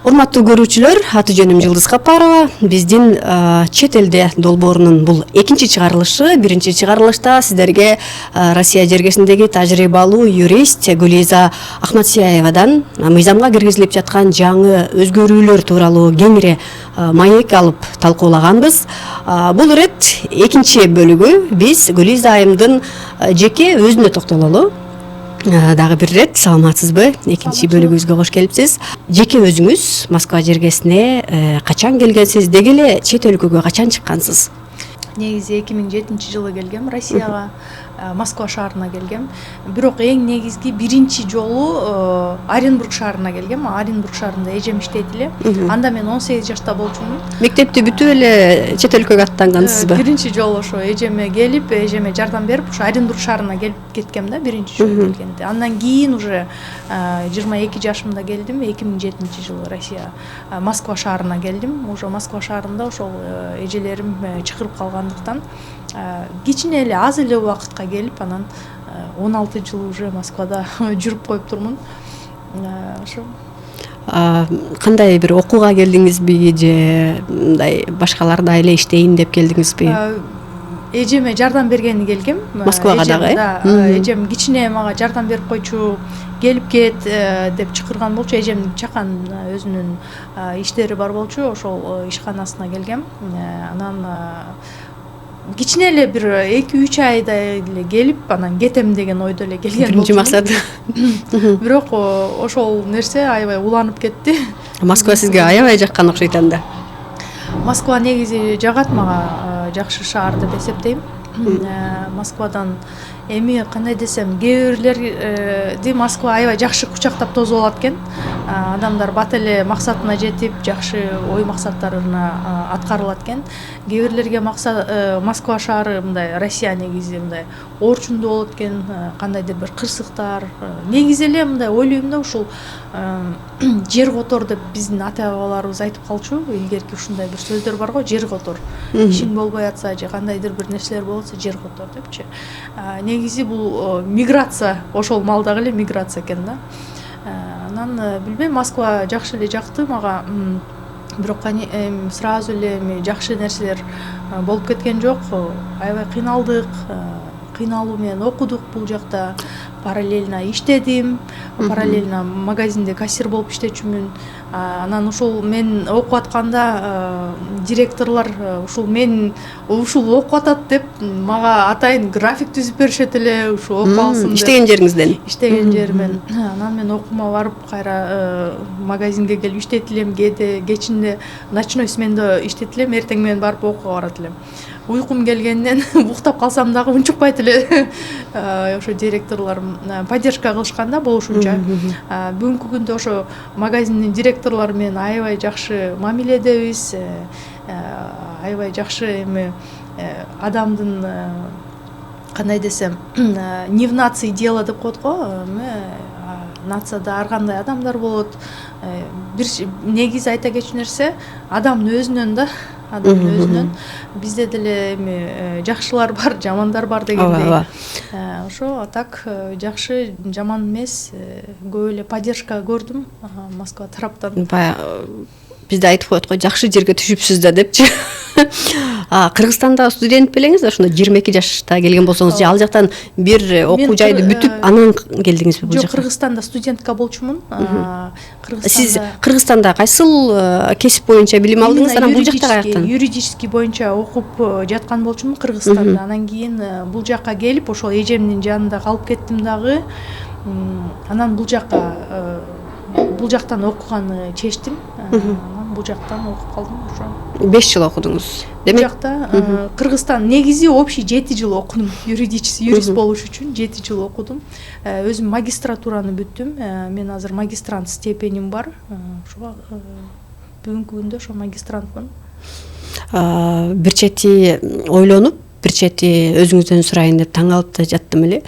Урматтуу көрүүчүлөр, аты жөнүм Жылдыз Капарова. Биздин чет элде долбоорунун бул экинчи чыгарылышы. Биринчи чыгарылышта сиздерге Россия жергесиндеги тажрыйбалуу юрист Гулиза Ахматсияевадан мыйзамга киргизилип жаткан жаңы өзгөрүүлөр тууралуу кеңири маек алып талкуулаганбыз. Бул ирет экинчи бөлүгү. Биз Гулиза айымдын жеке өзүнө токтололу. Дагы бир рет саламатсызбы? Экинчи бөлүгүбүзгө кош келипсиз. Жеке өзүңүз Москва жергесине качан келгенсиз? Деги эле чет өлкөгө качан чыккансыз? Негизи 2007-жылы келгем Россияга, Москва шаарына келгем. Бирок эң негизги биринчи жолу Оренбург шаарына келгем. Оренбург шаарында эжем иштейт эле. Анда мен 18 жашта болчумун. Мектепти бүтүп эле чет өлкөгө аттангансызбы? Биринчи жолу ошо эжеме келип, эжеме жардам берип, ошо Оренбург шаарына келип кеткем да, биринчи жолу келгенде. Андан кийин уже 22 жашымда келдим, 2007-жылы Россия Москва шаарына келдим. Уже Москва шаарында ошол эжелерим чакырып калгандыктан кичине эле аз эле убакытка келип, анан 16 жыл уже Москвада жүрүп коюп турмун. Ошо. Кандай бир окууга келдиңизби же мындай башкалардай эле иштейин деп келдиңизби? Эжеме жардам бергени келгем. Москвага дагы? Эжем кичине мага жардам берип койчу, келип кет деп чакырган болчу. Эжемдин чакан өзүнүн иштери бар болчу, ошол ишканасына келгем. Анан кичине эле бир 2-3 айда эле келип, анан кетем деген ойдо эле келген болчу. Биринчи максат. Бирок ошол нерсе аябай уланып кетти. Москва сизге аябай жаккан окшойт анда. Москва негизи жагат мага, жакшы шаар деп эсептейм. Москвадан эми кандай десем, кээ бирлерди Москва аябай жакшы кучактап тосуп алат экен. Адамдар бат эле максатына жетип, жакшы ой максаттарына аткарылат экен. Кээ бирлерге Москва шаары мындай Россия негизи мындай орчундуу болот экен, кандайдыр бир кырсыктар. Негизи эле мындай ойлойм да, ушул жер котор деп биздин ата бабаларыбыз айтып калчу. Илгерки ушундай бир сөздөр бар го, жер котор. Ишиң болбой атса же кандайдыр бир нерселер болсо жер котор депчи. Негизи бул миграция, ошол малдагы эле миграция экен да. Анан билбейм, Москва жакшы эле жакты мага. Бирок сразу эле жакшы нерселер болуп кеткен жок. Аябай кыйналдык. Кыйналуу менен окудук бул жакта. Параллельно иштедим. Параллельно магазинде кассир болуп иштечүмүн. Анан ушул мен окуп атканда директорлор ушул окуп атат деп мага атайын график түзүп беришет эле, ушу окуп алсын деп. Иштеген жериңизден? Иштеген жеримен. Анан мен окуума барып, кайра магазинге келип иштейт элем, кечинде ночной сменде иштейт элем, эртең менен барып окууга барат элем. Уйкум келгенден уктап калсам дагы унчукпайт эле. Ошо директорлор поддержка кылышканда болушунча. Бүгүнкү күндө ошо магазиндин директорлору менен аябай жакшы мамиледебиз. Аябай жакшы эми адамдын кандай десем, не в нации дело деп коет го. Нацияда ар кандай адамдар болот. Бир негизи айта кетчү нерсе, адамдын өзүнөн да. Адамдын өзүнөн. Бизде деле эми жакшылар бар, жамандар бар дегендей. Ошо так жакшы, жаман эмес, көп эле поддержка көрдүм Москва тараптан. Бизде айтып коет го, жакшы жерге түшүпсүз да депчи. Кыргызстанда студент белеңиз, ошондо 22 жашта келген болсоңуз, же ал жактан бир окуу жайды бүтүп анан келдиңизби бул жакка? Жок, Кыргызстанда студентка болчумун. Сиз Кыргызстанда кайсыл кесип боюнча билим алдыңыз, анан бул жакта каяктан? Юридический боюнча окуп жаткан болчумун Кыргызстанда. Анан кийин бул жакка келип, ошол эжемдин жанында калып кеттим дагы. Анан бул жактан окуганы чечтим. Бул жактан окуп калдым ошо. 5 жыл окудуңуз. Демек, жакта Кыргызстан негизи общий 7 жыл окудум. Юрист болуш үчүн 7 жыл окудум. Өзүм магистратураны бүттүм. Мен азыр магистрант степеним бар. Ошо бүгүнкү күндө ошо магистрантмын. Бир чети ойлонуп, бир чети өзүңүздөн сурайын деп таң калып да жаттым эле.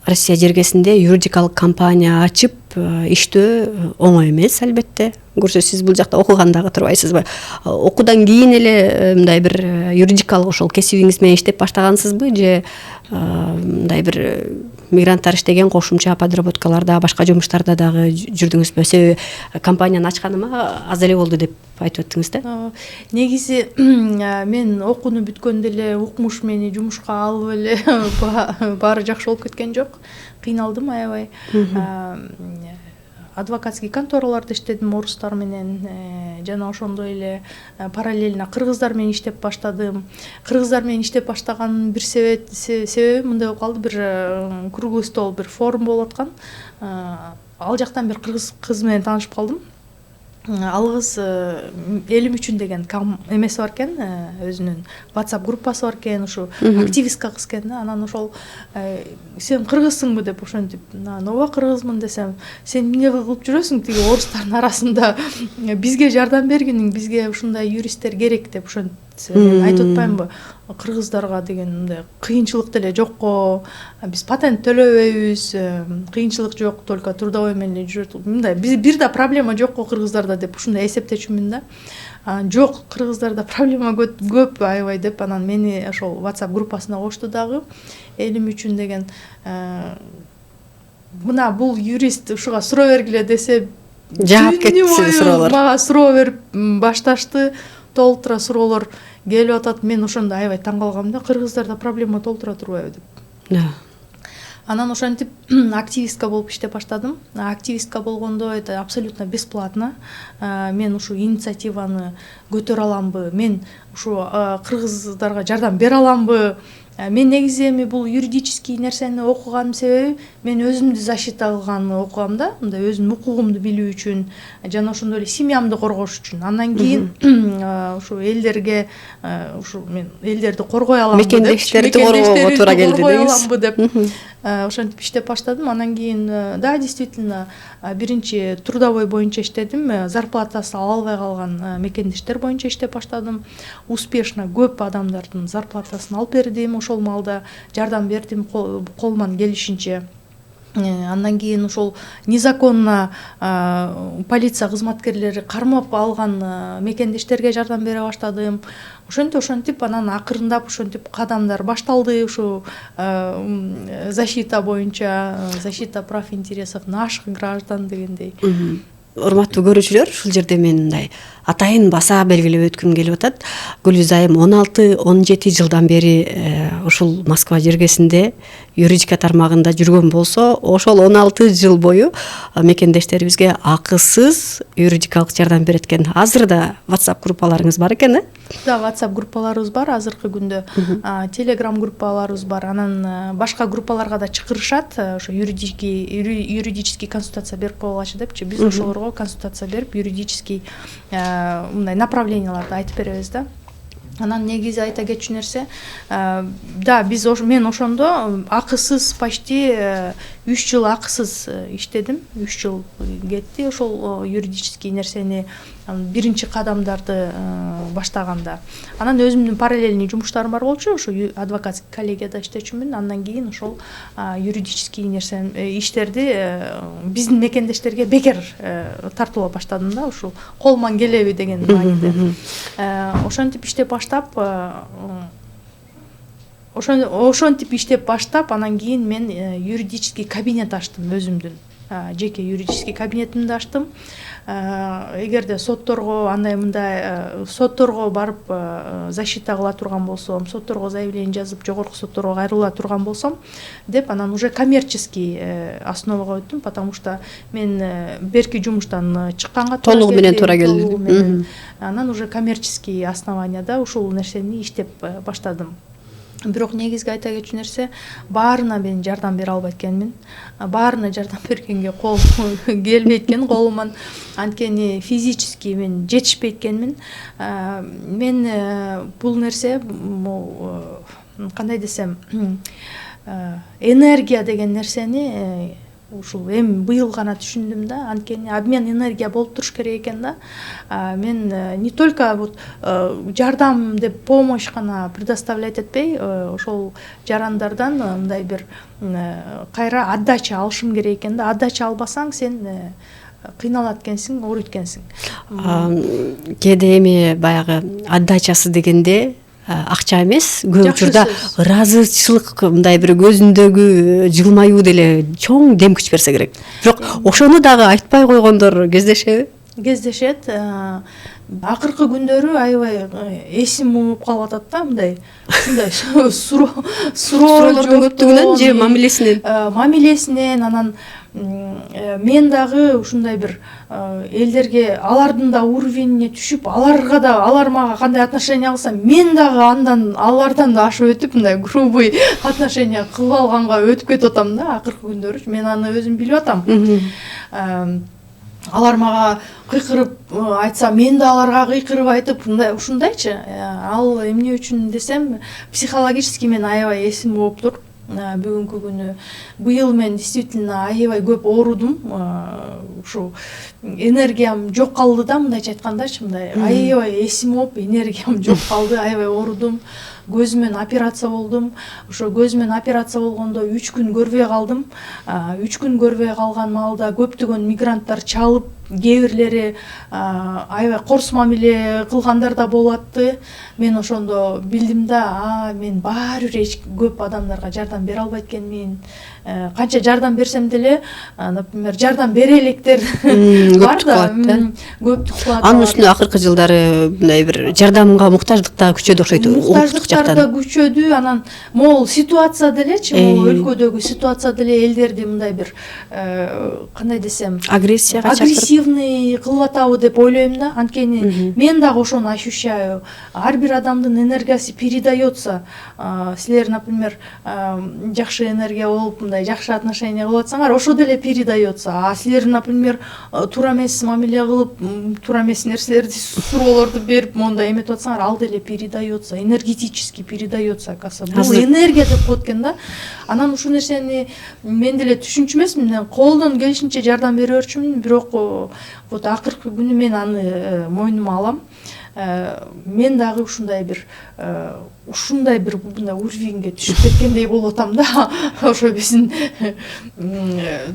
Россия жергесинде юридикалык компания ачып иштөө оңой эмес, албетте. көрсө сиз бул жакта окуган дагы турбайсызбы? Окуудан кийин эле мындай бир юридикалык ошол кесибиңиз менен иштеп баштагансызбы же мындай бир мигранттар иштеген кошумча подработкаларда, башка жумуштарда дагы жүрдүңүзбү? Себеби компанияны ачканыма аз эле болду деп айтып өттүңүз да. Негизи мен окууну бүткөндө эле укмуш мени жумушка алып эле баары жакшы болуп кеткен жок. Кыйналдым аябай. Адвокатский контораларда иштедим орустар менен, жана ошондой эле параллельно кыргыздар менен иштеп баштадым. Кыргыздар менен иштеп баштаганын бир себеби мындай болуп калды, бир круглый стол, бир форум болуп аткан. Ал жактан бир кыргыз кыз менен таанышып калдым. Ал кыз элим үчүн деген эмеси бар экен, өзүнүн WhatsApp группасы бар экен, ушу активистка кыз экен да. Анан ошол сен кыргызсыңбы деп ошентип, ооба кыргызмын десем, сен эмне кылып жүрөсүң тиги орустардын арасында, бизге жардам бергиниң, бизге ушундай юристтер керек деп ошентип мен айтып атпаймынбы, кыргыздарга деген мындай кыйынчылык деле жокко, биз патент төлөбөйбүз, кыйынчылык жок, только трудовой менен жүрөт. Мындай бир да проблема жокко кыргыздарда деп ушундай эсептечүмүн да. Жок, кыргыздарда проблема көп аябай деп, анан мени ошол WhatsApp группасына кошту дагы. Элим үчүн деген мына бул юрист ушуга суроо бергиле десе, жаап кетти суроолор. Мага суроо берип башташты, толтура суроолор келип атат. Мен ошондо аябай таң калгам да, кыргыздарда проблема толтура турбайбы деп. Анан ошентип активистка болуп иштеп баштадым. Активистка болгондо это абсолютно бесплатно. Мен ушу инициативаны көтөрө аламбы, мен ушу кыргыздарга жардам бере аламбы? Мен негизи эми бул юридический нерсени окуганын себеби мен өзүмдү защита кылганды окугам да, мындай өзүмдүн укугумду билүү үчүн, жана ошондой эле семьямды коргош үчүн. Андан кийин ушу элдерге ушу мен элдерди коргой аламбы деп, мекендештерди коргоого туура келди деңиз. Ошентип иштеп баштадым. Анан кийин да, действительно биринчи трудовой боюнча иштедим. Зарплатасы ала албай калган мекендештер боюнча иштеп баштадым. Успешно көп адамдардын зарплатасын алып бердим. Ошол маалда жардам бердим колуман келишинче. Андан кийин ошол незаконно полиция кызматкерлери кармап алган мекендештерге жардам бере баштадым. Ошентип анан акырындап ошентип кадамдар башталды. Ушу защита боюнча, защита прав интересов наших граждан дегендей. Урматтуу көрүүчүлөр, ушул жерде мен мындай атайын баса белгилеп өткүм келип атат. Гүлүз айым 16-17 жылдан бери ушул Москва жергесинде юридика тармагында жүргөн болсо, ошол 16 жыл бою мекендештерибизге акысыз юридикалык жардам берет экен. Азыр да WhatsApp группаларыңыз бар экен, э? Да, WhatsApp группаларыбыз бар азыркы күндө. Telegram группаларыбыз бар. Анан башка группаларга да чакырышат, ошо юридический консультация берип койгулачы депчи. Биз ошолорго консультация берип, юридический мындай направленияларды айтып беребиз да. Анан негизи айта кетчү нерсе, да, мен ошондо акысыз почти 3 жыл акысыз иштедим. 3 жыл кетти ошол юридический нерсени биринчи кадамдарды баштаганда. Анан өзүмдүн параллельный жумуштарым бар болчу, ошо адвокатский коллегияда иштечүмүн. Андан кийин ошол юридический иштерди биздин мекендештерге бекер тартууга баштадым да, ушул колуман келеби деген мааниде. Ошентип иштеп баштап, анан кийин мен юридический кабинет ачтым өзүмдүн. Жеке юридический кабинетимди ачтым. Эгерде сотторго андай мындай сотторго барып защита кыла турган болсом, сотторго заявление жазып, жогорку сотторго кайрыла турган болсом деп, анан уже коммерческий основага өттүм, потому что мен берки жумуштан чыкканга толугу менен туура келди. Анан уже коммерческий основанияда ушул нерсени иштеп баштадым. Бирок негизги айта кетчү нерсе, баарына мен жардам бере албайт экенмин. Баарына жардам бергенге кол келбейт экен колуман. Анткени физически мен жетишпейт экенмин. Мен бул нерсе кандай десем, энергия деген нерсени ушул эми быйыл гана түшүндүм да, анткени обмен энергия болуп туруш керек экен да. Мен не только вот жардам деп помощь гана предоставлять этпей, ошол жарандардан мындай бир кайра отдача алышым керек экен да. Отдача албасаң сен кыйналат экенсиң, ооруйт экенсиң. Кээде эми баягы отдачасы дегенде акча эмес, көп Жакшы учурда сөз. ыраазычылык, мындай бир көзүндөгү жылмаюу деле чоң дем күч берсе керек. Бирок ошону дагы айтпай койгондор кездешеби? Кездешет. Акыркы күндөрү аябай эсим угуп калып атат да, мындай Суроолордун көптүгүнөн же мамилесинен? Мамилесинен, анан мен дагы ушундай бир элдерге алардын да уровенине түшүп, алар мага кандай отношение кылса, мен дагы алардан да ашып өтүп, мындай грубый отношение кылып алганга өтүп кетип атам да акыркы күндөрү. Мен аны өзүм билип атам. Алар мага кыйкырып айтса, мен да аларга кыйкырып айтып, ушундайчы. Ал эмне үчүн десем, психологически мен аябай эсим болуптур. Бүгүнкү күнү быйыл мен действительно аябай көп оорудум. Ушу энергиям жок калды да, мындайча айткандачы, мындай аябай эсим болуп, энергиям жок калды, аябай оорудум. Көзүмөн операция болдум. Ошо көзүмөн операция болгондо 3 күн көрбөй калдым. 3 күн көрбөй калган маалда көптөгөн мигранттар чалып, кээ бирлери аябай корс мамиле кылгандар да болуп атты. Мен ошондо билдим да, мен баары бир көп адамдарга жардам бере албайт экенмин. Канча жардам берсем деле, например, жардам бере электер бар да, көптүк кылат. Анын үстүнө акыркы жылдары мындай бир жардамга муктаждык да күчөдү окшойт. Муктаждыктар да күчөдү, анан могул ситуация делечи, могул өлкөдөгү ситуация деле элдерди мындай бир кандай десем, агрессияга агрессивный кылып атабы деп ойлойм да. Анткени мен дагы ошону ощущаю. Ар бир адамдын энергиясы передается. Силер, например, жакшы энергия болуп, мындай жакшы отношение кылып атсаңар, ошо деле передается. А силер, например, туура эмес мамиле кылып, туура эмес нерселерди, суроолорду берип, мондай эметип атсаңар, ал деле передается, энергетически передается, оказывается. Бул энергия деп коет экен да. Анан ушул нерсени мен деле түшүнчү эмесмин, колдон келишинче жардам бере берчүмүн, бирок вот акыркы күнү мен аны мойнума алам. Мен дагы ушундай бир мындай уровеньге түшүп кеткендей болуп атам да. Ошо биздин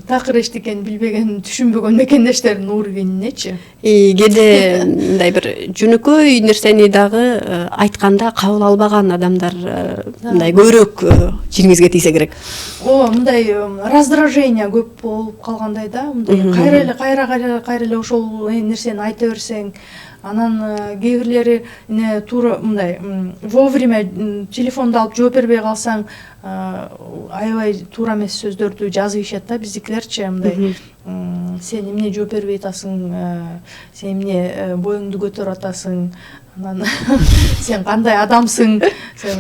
такыр эчтекени билбеген, түшүнбөгөн мекендештердин уровенинечи. Кээде мындай бир жөнөкөй нерсени дагы айтканда кабыл албаган адамдар мындай көбүрөөк жиңиңизге тийсе керек. Мындай раздражение көп болуп калгандай да. Мындай кайра эле ошол нерсени айта берсең, анан кээ бирлери туура мындай вовремя телефонду алып жооп бербей калсаң, аябай туура эмес сөздөрдү жазып ишет да биздикилерчи, мындай сен эмне жооп бербей атасың, сен эмне боюңду көтөрүп атасың, анан сен кандай адамсың, сен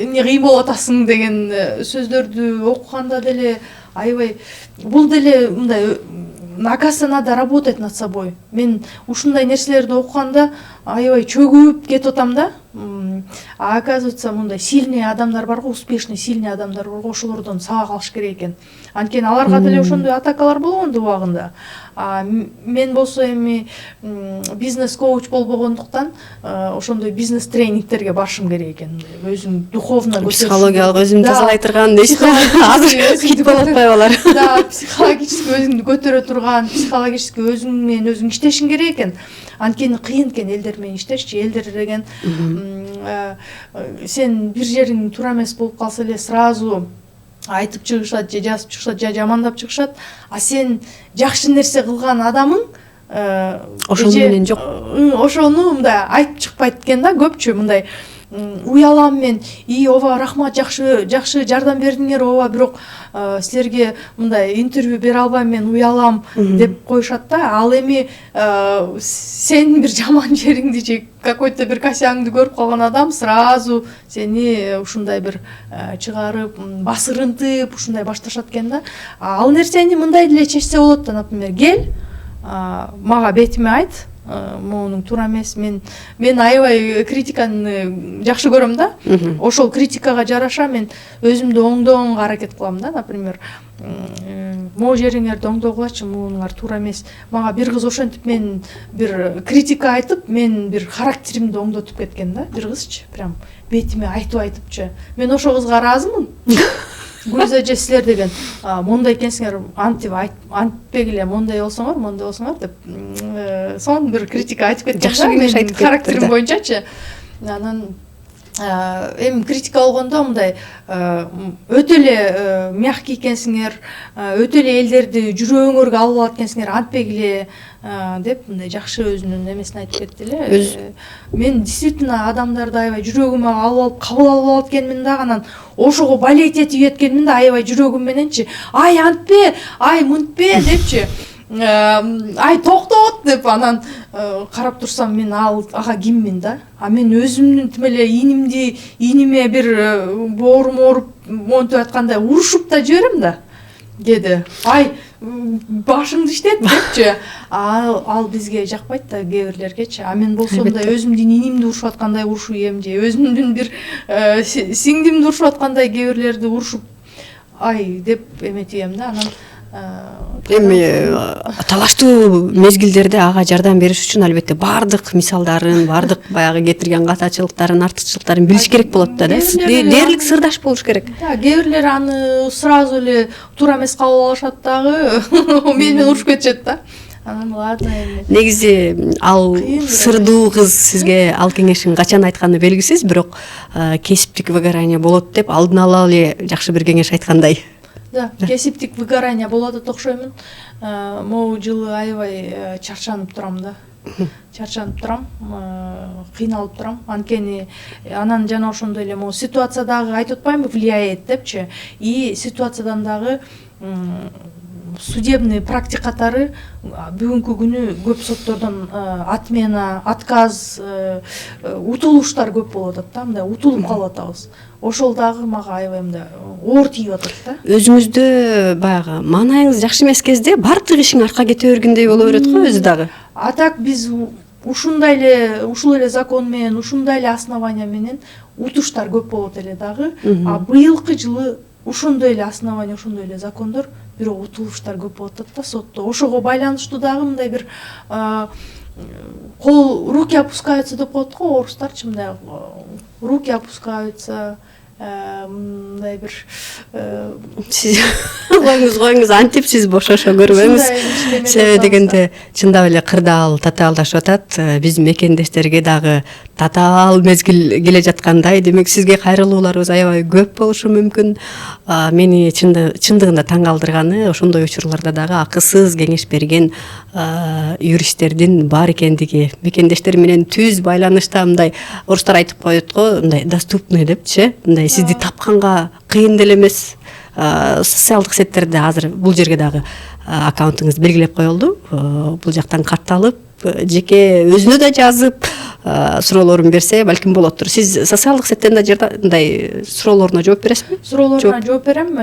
эмне кыйын болуп атасың деген сөздөрдү окуганда деле аябай бул деле мындай оказывается, надо работать над собой. Мен ушундай нерселерди окуганда аябай чөгүп кетип атам да. А оказывается, мындай сильный адамдар бар го, успешный сильный адамдар бар го, ошолордон сабак алыш керек экен. Анткени аларга деле ошондой атакалар болгон убагында. Мен болсо эми бизнес-коуч болбогондуктан ошондой бизнес тренингтерге барышым керек экен. Өзүң духовно көтөрүш, психологиялык өзүн тазалай турган дейсиз. Азыр хит болуп атпайбы алар? Да, психологически өзүңдү көтөрө турган, психологически өзүң менен өзүң иштешиң керек экен. Анткени кыйын экен элдер менен иштешчи. Элдер деген сен бир жериң туура эмес болуп калса эле сразу айтып чыгышат, же жазып чыгышат, же жамандап чыгышат. А сен жакшы нерсе кылган адамың ошону менен жок. Ошону мындай айтып чыкпайт экен да көпчү. Мындай уялам мен, ооба рахмат, жакшы жардам бердиңер, ооба, бирок силерге мындай интервью бере албайм, мен уялам деп коюшат да. Ал эми сен бир жаман жериңди же какой-то бир косягыңды көрүп калган адам сразу сени ушундай бир чыгарып, басырынтып, ушундай башташат экен да. Ал нерсени мындай деле чечсе болот да, например, кел, мага бетиме айт, моунуң туура эмес. Мен аябай критиканы жакшы көрөм да. Ошол критикага жараша мен өзүмдү оңдоонго аракет кылам да. Например, могу жериңерди оңдогулачы, моунуңар туура эмес. Мага бир кыз ошентип мен бир критика айтып, мен бир характеримди оңдотуп кеткен да. Бир кызчы прям бетиме айтыпчы. Мен ошол кызга ыраазымын. Гүлза эже силер деген мондай экенсиңер, антип антпегиле, мондай болсоңор деп сонун бир критика айтып кеткен. Жакшы кеңеш айтып кетти. Характерим боюнчачы. Анан эми критика болгондо мындай өтө эле мягкий экенсиңер, өтө эле элдерди жүрөгүңөргө алып алат экенсиңер, антпегиле деп мындай жакшы өзүнүн эмесин айтып кетти эле. Мен действительно адамдарды аябай жүрөгүмө алып кабыл алып алат экенмин да, анан ошого болеть этип эткенмин да, аябай жүрөгүм мененчи. Ай антпе, ай мынтпе депчи. Ай токтот деп анан карап турсам мен ага киммин да. Мен өзүмдүн тим эле ийниме бир боорум ооруп монтип аткандай урушуп да жиберем да. Деди. Ай башыңды иштет депчи. Ал бизге жакпайт да, кээ бирлергечи. Мен болсом да өзүмдүн ийнимди урушуп аткандай урушуп ийем же өзүмдүн бир сиңдимди урушуп аткандай кээ бирлерди урушуп ай деп эметип ийем да. Анан эми талаштуу мезгилдерде ага жардам бериш үчүн албетте баардык мисалдарын, баардык баягы кетирген катачылыктарын, артыкчылыктарын билиш керек болот да. Дээрлик сырдаш болуш керек. Кээ бирлер аны сразу эле туура эмес кабыл алышат дагы, менен урушуп кетишет да. Анан ладно эми. Негизи ал сырдуу кыз сизге ал кеңешин качан айтканы белгисиз, бирок кесиптик выгорание болот деп алдын ала эле жакшы бир кеңеш айткандай. Да, кесиптик выгорание болот деп окшоймун. Могу жылы аябай чарчанып турам да. Чарчанып турам, кыйналып турам. Анткени анан жана ошондой эле могу ситуация дагы айтып атпаймынбы, влияет депчи. И ситуациядан дагы судебный практика катары бүгүнкү күнү көп соттордон отмена, отказ, утулуштар көп болуп атат да, мындай утулуп калып атабыз. Ошол дагы мага аябай мындай оор тиип атат да. Өзүңүздө баягы маанайыңыз жакшы эмес кезде баардык ишиң арка кете бергендей боло берет го өзү дагы. А так биз ушул эле закон менен, ушундай эле основания менен утуштар көп болот эле дагы. А быйылкы жылы ошондой эле основания, ошондой эле закондор, бирок утулуштар көп болуп атат да сотто. Ошого байланыштуу дагы мындай бир руки опускаются деп коет го орустарчы, мындай руки опускаются, мындай бир коюңуз антип сиз бошошо көрбөңүз. Себеби дегенде чындап эле кырдаал татаалдашып атат. Биздин мекендештерге дагы татаал мезгил келе жаткандай, демек сизге кайрылууларыбыз аябай көп болушу мүмкүн. Мени чындыгында таң калтырганы ошондой учурларда дагы акысыз кеңеш берген юристтердин бар экендиги, мекендештер менен түз байланышта, мындай орустар айтып коет го, мындай доступный депчи, мындай сизди тапканга кыйын деле эмес. Социалдык сеттерде азыр бул жерге дагы аккаунтуңуз белгилеп коюлду. Бул жактан катталып, жеке өзүнө да жазып суроолорун берсе балким болоттур. Сиз социалдык сеттен да мындай суроолоруна жооп бересизби? Суроолоруна жооп берем.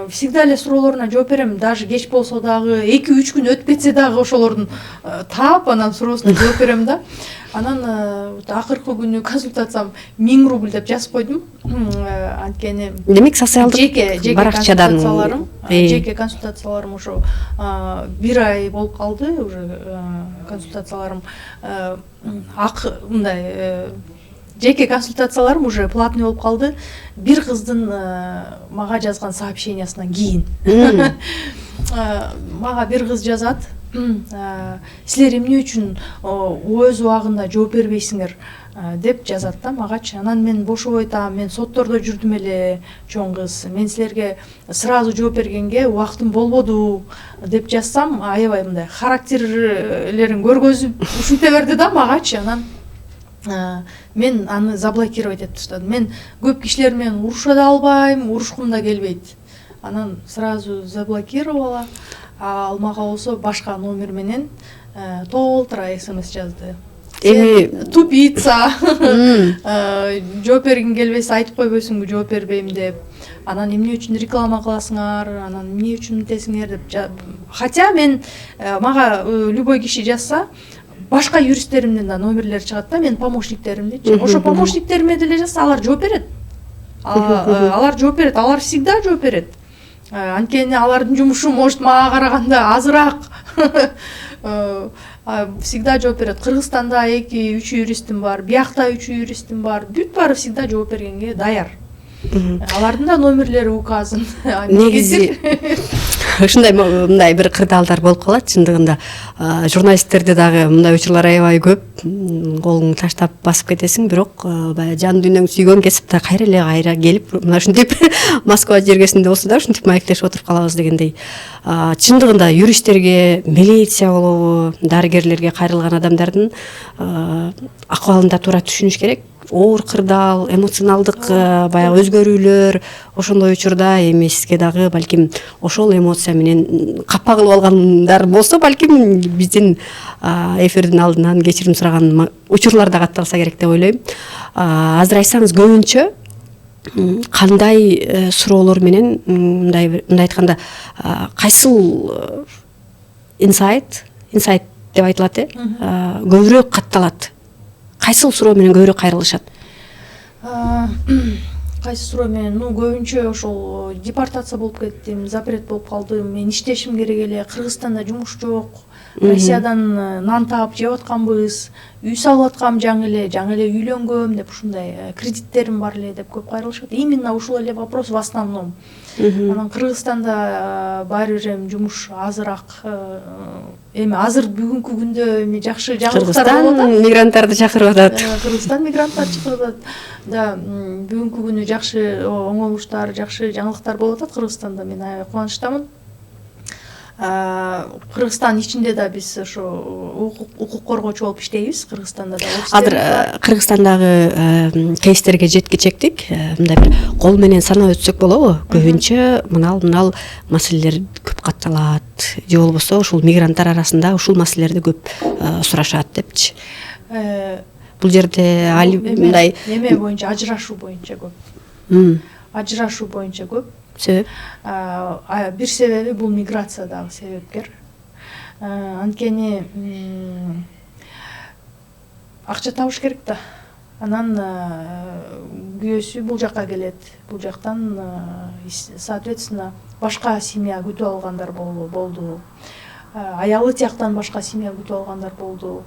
Всегда эле суроолоруна жооп берем. Даже кеч болсо дагы 2-3 күн өтүп кетсе дагы ошолордун таап, анан суроосуна жооп берем да. Анан акыркы күнү консультациям 1000 рубль деп жазып койдум. Анткени демек социалдык баракчадан жеке консультацияларым ошо 1 ай болуп калды уже консультацияларым. Мындай жеке консультацияларым уже платный болуп калды. Бир кыздын мага жазган сообщениясынан кийин. Мага бир кыз жазат. Силер эмне үчүн өз убагында жооп бербейсиңер деп жазат да магачы. Анан мен бошобой айтам, мен соттордо жүрдүм эле, чоң кыз. Мен силерге сразу жооп бергенге убактым болбоду деп жазсам, аябай мындай характерлерин көргөзүп ушинте берди да магачы. Анан мен аны заблокировать этип таштадым. Мен көп кишилер менен уруша да албайм, урушкум да келбейт. Анан сразу заблокировала. Ал мага болсо башка номер менен толтура смс жазды. Эми тупица, жооп бергиң келбесе айтып койбойсуңбу жооп бербейм деп. Анан эмне үчүн реклама кыласыңар, анан эмне үчүн мынтесиңер деп. Хотя мен мага любой киши жазса, башка юристтеримдин да номерлери чыгат да, менин помощниктеримди. Ошо помощниктериме деле жазса, алар жооп берет. Алар жооп берет, алар всегда жооп берет. Анткени алардын жумушу может мага караганда азыраак. Всегда жооп берет. Кыргызстанда 2-3 юристим бар, биякта 3 юристим бар. Бүт баары всегда жооп бергенге даяр. Алардын да номерлери указан. Негизи ушундай мындай бир кырдаалдар болуп калат чындыгында. Журналисттерде дагы мындай учурлар аябай көп. Колуңду таштап басып кетесиң, бирок баягы жан дүйнөң сүйгөн кесипте кайра келип мына ушинтип Москва жергесинде болсо да ушинтип маектешип отуруп калабыз дегендей. Чындыгында юристтерге, милиция болобу, дарыгерлерге кайрылган адамдардын акыбалында туура түшүнүш керек. Оор кырдаал, эмоционалдык баягы өзгөрүүлөр ошондой учурда эми сизге дагы балким ошол эмоция менен капа кылып алгандар болсо, балким биздин эфирдин алдынан кечирим сураган учурлар да катталса керек деп ойлойм. Азыр айтсаңыз, көбүнчө кандай суроолор менен мындай айтканда кайсыл инсайт деп айтылат көбүрөөк катталат? Кайсыл суроо менен көбүрөөк кайрылышат? Кайсы суроо менен? Көбүнчө ошол депортация болуп кеттим, запрет болуп калдым, мен иштешим керек эле, Кыргызстанда жумуш жок, Россиядан нан таап жеп атканбыз, үй салып аткам жаңы эле үйлөнгөм деп, ушундай кредиттерим бар эле деп көп кайрылышат. Именно ушул эле вопрос в основном. Анан Кыргызстанда баары бир эми жумуш азыраак, эми азыр бүгүнкү күндө эми жакшы жаңылыктар болуп атат. Кыргызстан мигранттарды чакырып атат. Кыргызстан мигранттарды чакырып атат. Да, бүгүнкү күнү жакшы оңолуштар, жакшы жаңылыктар болуп атат Кыргызстанда. Мен аябай кубанычтамын. Кыргызстан ичинде да биз ошо укук коргоочу болуп иштейбиз. Кыргызстанда да Азыр Кыргызстандагы кейстерге жеткичектик. Мындай бир кол менен санап өтсөк болобу? Көбүнчө мынал маселелер көп катталат, же болбосо ушул мигранттар арасында ушул маселелерди көп сурашат депчи. Бул жерде мындай эме боюнча, ажырашуу боюнча көп. Ажырашуу боюнча көп. Себеп? Бир себеби бул миграция дагы себепкер. Анткени акча табыш керек да. Анан күйөөсү бул жакка келет. Бул жактан соответственно башка семья күтүп алгандар болду. Аялы тияктан башка семья күтүп алгандар болду.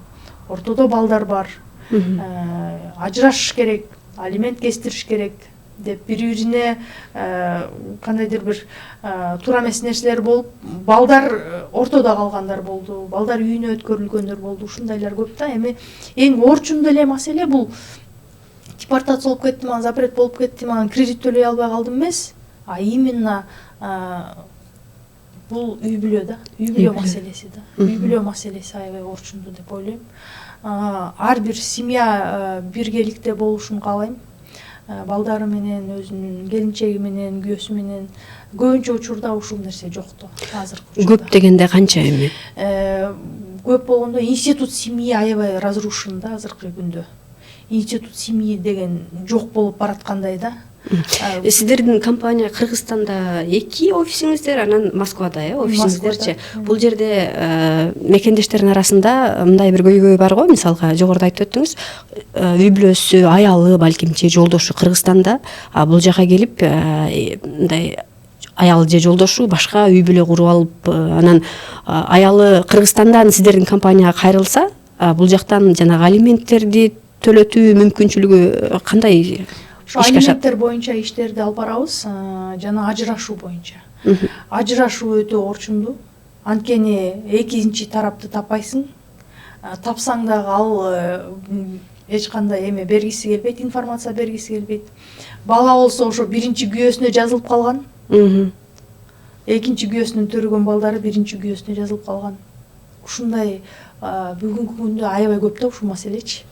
Ортодо балдар бар. Ажырашыш керек, алимент кестириш керек деп бири-бирине кандайдыр бир туура эмес нерселер болуп, балдар ортодо калгандар болду, балдар үйүнө өткөрүлгөндөр болду, ушундайлар көп да. Эми эң орчундуу эле маселе бул депортация болуп кеттим, анан запрет болуп кеттим, анан кредит төлөй албай калдым эмес, а именно бул үй бүлө да, үй бүлө маселеси да. Үй бүлө маселеси аябай орчундуу деп ойлойм. Ар бир семья биргеликте болушун каалайм. Балдары менен, өзүнүн келинчеги менен, күйөөсү менен. Көбүнчө учурда ушул нерсе жокто азыркы учурда. Көп дегенде канча эми? Көп болгондо институт семьи аябай разрушен да азыркы күндө. Институт семьи деген жок болуп бараткандай да. Сиздердин компания Кыргызстанда 2 офисиңиздер, анан Москвада, офисиңиздерчи. Бул жерде мекендештердин арасында мындай бир көйгөй бар го, мисалга жогоруда айтып өттүңүз, үй бүлөсү, аялы, балким же жолдошу Кыргызстанда, бул жака келип мындай аялы же жолдошу башка үй бүлө куруп алып, анан аялы Кыргызстандан сиздердин компанияга кайрылса, бул жактан жанагы алименттерди төлөтүү мүмкүнчүлүгү кандай? Ошо алименттер боюнча иштерди алып барабыз, жана ажырашуу боюнча. Ажырашуу өтө орчундуу. Анткени экинчи тарапты таппайсың. Тапсаң дагы ал эч кандай эме бергиси келбейт, информация бергиси келбейт. Бала болсо ошо биринчи күйөөсүнө жазылып калган. Экинчи күйөөсүнүн төрөгөн балдары биринчи күйөөсүнө жазылып калган. Ушундай бүгүнкү күндө аябай көп да ушул маселечи.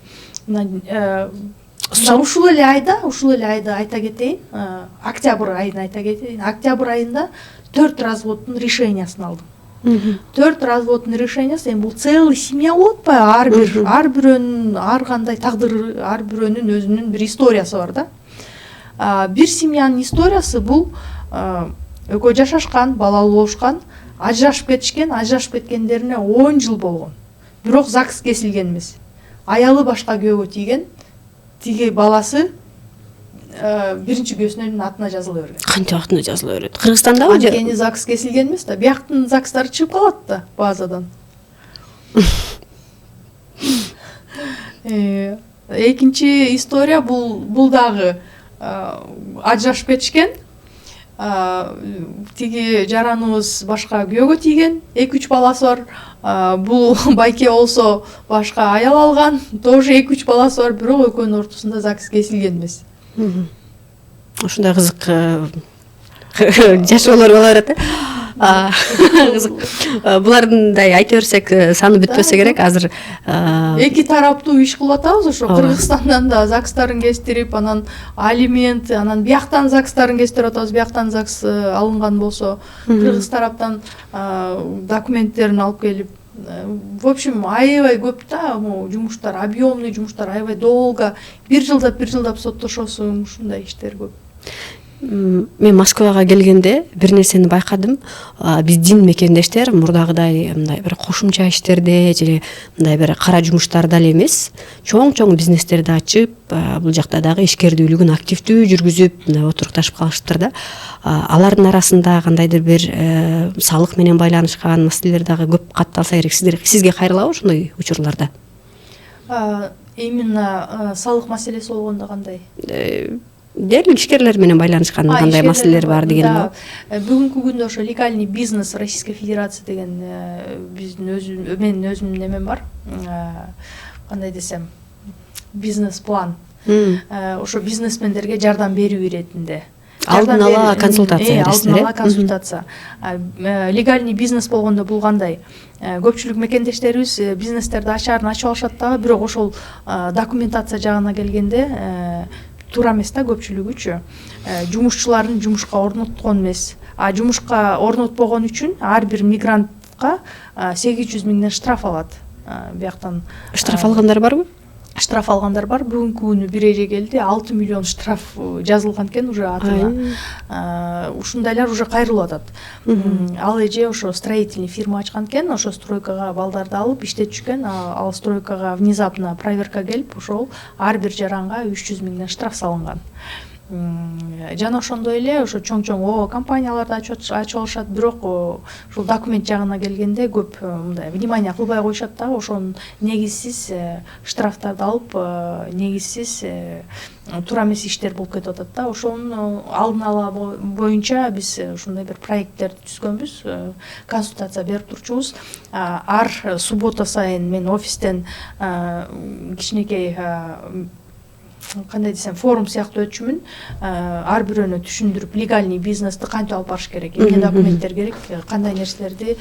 Ушул эле айда айта кетейин, октябрь айын айта кетейин. Октябрь айында 4 разводдун решениясын алдым. 4 разводдун решениясы, эми бул целый семья болуп атпайбы? Ар бирөөнүн ар кандай тагдыры, ар бирөөнүн өзүнүн бир историясы бар да. Бир семьянын историясы бул экөө жашашкан, балалуу болушкан, ажырашып кеткендерине 10 жыл болгон. Бирок ЗАГС кесилген эмес. Аялы башка күйөөгө тийген. Тиги баласы биринчи күйөөсүнүн атына жазыла берген. Канча атына жазыла берет? Кыргызстандабы же? Анткени ЗАГС кесилген эмес да. Бияктын ЗАГСтары чыгып калат да базадан. Экинчи история бул дагы ажырашып кетишкен. Тиги жараныбыз башка күйөөгө тийген, 2-3 баласы бар. Бул байке болсо башка аял алган, тоже 2-3 баласы бар, бирок экөөнүн ортосунда ЗАГС кесилген эмес. Ушундай кызык жашоолор боло берет. Кызык. Булардындай айта берсек саны бүтпөсө керек. Азыр эки тараптуу иш кылып атабыз. Ошо Кыргызстандан да ЗАГСтарын кестирип, анан алимент, анан бияктан ЗАГСтарын кестирип атабыз. Бияктан ЗАГС алынган болсо, кыргыз тараптан документтерин алып келип, в общем, аябай көп да, жумуштар, объемный жумуштар, аябай долго, бир жылдап соттошосуң, ушундай иштер көп. Мен Москвага келгенде бир нерсени байкадым. Биздин мекендештер мурдагыдай мындай бир кошумча иштерде же мындай бир кара жумуштарда эле эмес, чоң бизнестерди ачып, бул жакта дагы ишкердүүлүгүн активдүү жүргүзүп, мындай отурукташып калышыптыр да. Алардын арасында кандайдыр бир салык менен байланышкан маселелер дагы көп катталса керек. Сизге кайрылабы ушундай учурларда? Именно салык маселеси болгондо кандай? Дерлик ишкерлер менен байланышкан кандай маселелер бар дегеним. Бүгүнкү күндө ошо легальный бизнес Российской Федерации деген менин өзүмдүн немем бар. Кандай десем, бизнес план. Ошо бизнесмендерге жардам берүү иретинде. Алдын ала консультация. Алдын ала консультация. Легальный бизнес болгондо бул кандай? Көпчүлүк мекендештерибиз бизнестерди ачып алышат дагы, бирок ошол документация жагына келгенде туура эмес да, көпчүлүгүчү. Жумушчуларын жумушка орноткон эмес. Жумушка орнотпогон үчүн ар бир мигрантка 800 миңден штраф алат. Бияктан Штраф алгандар барбы? Штраф алгандар бар. Бүгүнкү күнү бир эже келди, 6 миллион штраф жазылган экен уже атына. Ушундайлар уже кайрылып атат. Ал эже ошо строительный фирма ачкан экен, ошо стройкага балдарды алып иштетишкен. Ал стройкага внезапно проверка келип, ошол ар бир жаранга 300 миңден штраф салынган. Жана ошондой эле ошо чоң компанияларды ачып алышат, бирок ушул документ жагына келгенде көп мындай внимание кылбай коюшат да, ошонун негизсиз штрафтарды алып, негизсиз туура эмес иштер болуп кетип атат да. Ошонун алдын ала боюнча биз ушундай бир проекттерди түзгөнбүз, консультация берип турчубуз. Ар суббота сайын мен офистен кичинекей кандай десем, форум сыяктуу өтчүмүн. Ар бирөөнү түшүндүрүп, легальный бизнести кантип алып барыш керек, эмне документтер керек, кандай нерселерди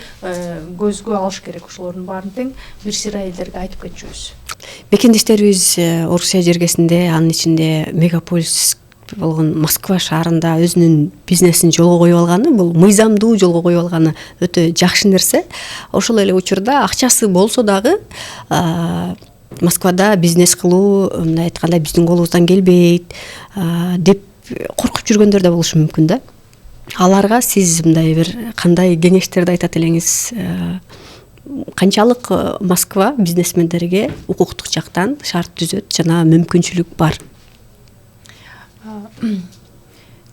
көзгө алыш керек, ошолордун баарын тең бир сыйра элдерге айтып кетчүбүз. Мекендештерибиз Орусия жергесинде, анын ичинде мегаполис болгон Москва шаарында өзүнүн бизнесин жолго коюп алганы, бул мыйзамдуу жолго коюп алганы өтө жакшы нерсе. Ошол эле учурда акчасы болсо дагы Москвада бизнес кылуу, мындай айтканда, биздин колубуздан келбейт деп коркуп жүргөндөр да болушу мүмкүн да. Аларга сиз мындай бир кандай кеңештерди айтат элеңиз? Канчалык Москва бизнесмендерге укуктук жактан шарт түзөт жана мүмкүнчүлүк бар?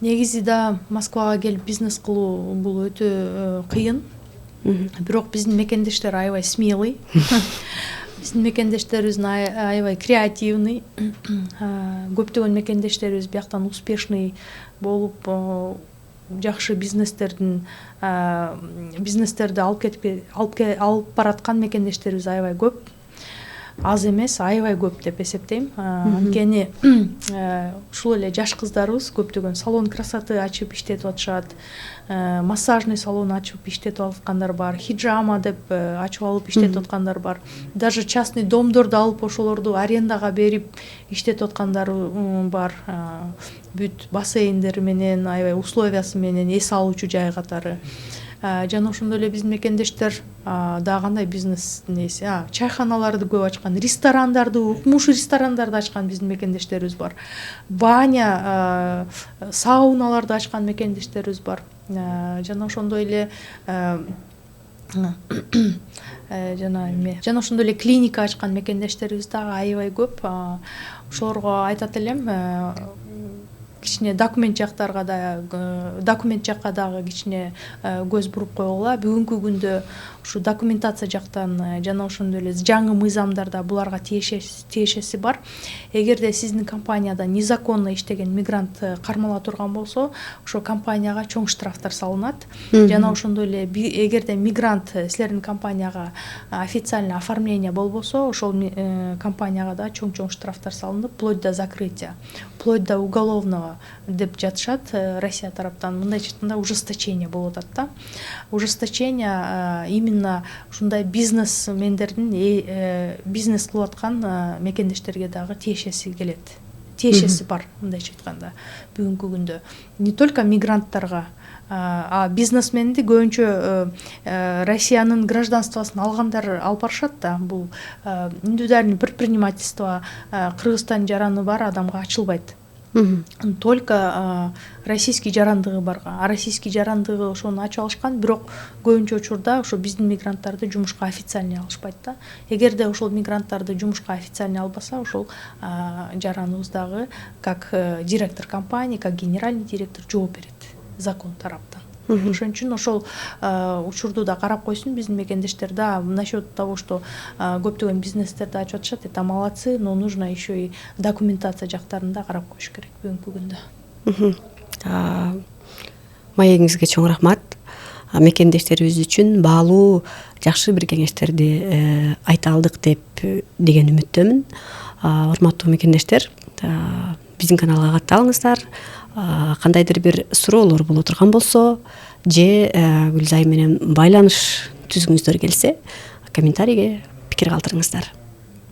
Негизи да Москвага келип бизнес кылуу бул өтө кыйын. Бирок биздин мекендештер аябай смелый. Биздин мекендештерибиз аябай креативный. Көптөгөн мекендештерибиз бияктан успешный болуп, жакшы бизнестерди алып бараткан мекендештерибиз аябай көп. Аз эмес, аябай көп деп эсептейм. Анткени ушул эле жаш кыздарыбыз көптөгөн салон красоты ачып иштетип атышат. Массажный салон ачып иштетип аткандар бар, хиджама деп ачып алып иштетип аткандар бар. Даже частный домдорду алып ошолорду арендага берип иштетип аткандар бар. Бүт бассейндери менен, аябай условиясы менен эс алуучу жай катары. Жана ошондой эле биздин мекендештер дагы кандай бизнестин эси, чайханаларды көп ачкан, ресторандарды, укмуш ресторандарды ачкан биздин мекендештерибиз бар. Баня, сауналарды ачкан мекендештерибиз бар. Жана ошондой эле жана ошондой эле клиника ачкан мекендештерибиз дагы аябай көп. Ошолорго айтат элем, кичине документ жактарга дагы кичине көз буруп койгула. Бүгүнкү күндө ушу документация жактан жана ошондой эле жаңы мыйзамдарда буларга тиешеси бар. Эгерде сиздин компанияда незаконно иштеген мигрант кармала турган болсо, ошол компанияга чоң штрафтар салынат. Жана ошондой эле эгерде мигрант силердин компанияга официальный оформление болбосо, ошол компанияга да чоң штрафтар салынып, вплоть до закрытия, вплоть до уголовного деп жатышат Россия тараптан. Мындайча айтканда ужесточение болуп атат да. Ужесточение именно ушундай бизнесмендердин бизнес кылып аткан мекендештерге дагы тиешеси келет. Тиешеси бар, мындайча айтканда. Бүгүнкү күндө не только мигранттарга, а бизнесменди көбүнчө Россиянын гражданствосын алгандар алып барышат да. Бул индивидуальный предпринимательство Кыргызстан жараны бар адамга ачылбайт. Только российский жарандыгы барга. А российский жарандыгы ошону ачып алышкан, бирок көбүнчө учурда ошо биздин мигранттарды жумушка официальный алышпайт да. Эгерде ошол мигранттарды жумушка официальный албаса, ошол жараныбыз дагы как директор компании, как генеральный директор жооп берет закон тараптан. Ошон үчүн ошол учурду да карап койсун биздин мекендештер да. Насчет того, что көптөгөн бизнестерди ачып атышат, это молодцы, но нужно еще и документация жактарын да карап коюш керек бүгүнкү күндө. Маегиңизге чоң рахмат. Мекендештерибиз үчүн баалуу жакшы бир кеңештерди айта алдык деген үмүттөмүн. Урматтуу мекендештер, биздин каналга катталыңыздар. Кандайдыр бир суроолор боло турган болсо, же Гүлзай менен байланыш түзгүңүздөр келсе, комментарийге пикир калтырыңыздар.